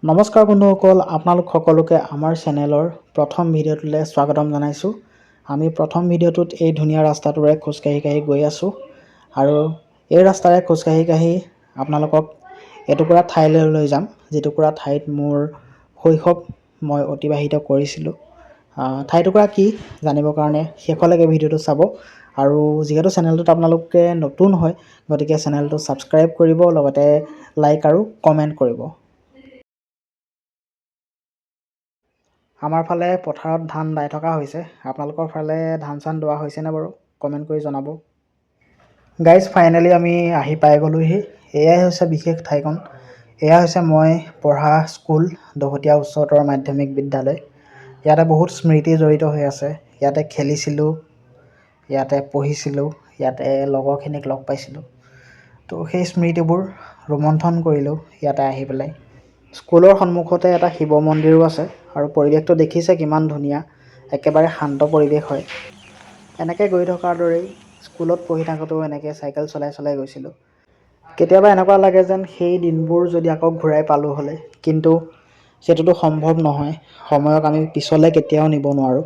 নমস্কাৰ বন্ধুসকল, আপোনালোক সকলোকে আমাৰ চেনেলৰ প্ৰথম ভিডিঅ'টোলৈ স্বাগতম জনাইছোঁ। আমি প্ৰথম ভিডিঅ'টোত এই ধুনীয়া ৰাস্তাটোৰে খোজকাঢ়ি গৈ আছোঁ আৰু এই ৰাস্তাৰে খোজকাঢ়ি আপোনালোকক এটুকুৰা ঠাইলৈ লৈ যাম, যিটুকুৰা ঠাইত মোৰ শৈশৱ মই অতিবাহিত কৰিছিলোঁ। ঠাইটুকুৰা কি জানিবৰ কাৰণে শেষলৈকে ভিডিঅ'টো চাব আৰু যিহেতু চেনেলটোত আপোনালোকে নতুন হয়, গতিকে চেনেলটো ছাবস্ক্ৰাইব কৰিব, লগতে লাইক আৰু কমেণ্ট কৰিব। আমাৰ ফালে পথাৰত ধান দাই থকা হৈছে। আপোনালোকৰ ফালে ধান চান দোৱা হৈছেনে বাৰু? কমেণ্ট কৰি জনাব। গাইজ, ফাইনেলি আমি আহি পাই গ'লোহি। এয়াই হৈছে বিশেষ ঠাইকণ। এয়া হৈছে মই পঢ়া স্কুল, দহোটীয়া উচ্চতৰ মাধ্যমিক বিদ্যালয়। ইয়াতে বহুত স্মৃতি জড়িত হৈ আছে। ইয়াতে খেলিছিলোঁ, ইয়াতে পঢ়িছিলোঁ, ইয়াতে লগৰখিনিক লগ পাইছিলোঁ। তো সেই স্মৃতিবোৰ ৰোমন্থন কৰিলোঁ ইয়াতে আহি পেলাই। স্কুলৰ সন্মুখতে এটা শিৱ মন্দিৰো আছে আৰু পৰিৱেশটো দেখিছে কিমান ধুনীয়া, একেবাৰে শান্ত পৰিৱেশ হয়। এনেকৈ গৈ থকাৰ দৰেই স্কুলত পঢ়ি থাকোঁতেও এনেকৈ চাইকেল চলাই গৈছিলোঁ। কেতিয়াবা এনেকুৱা লাগে যেন সেই দিনবোৰ যদি আকৌ ঘূৰাই পালোঁ হ'লে, কিন্তু সেইটোতো সম্ভৱ নহয়। সময়ক আমি পিছলৈ কেতিয়াও নিব নোৱাৰোঁ।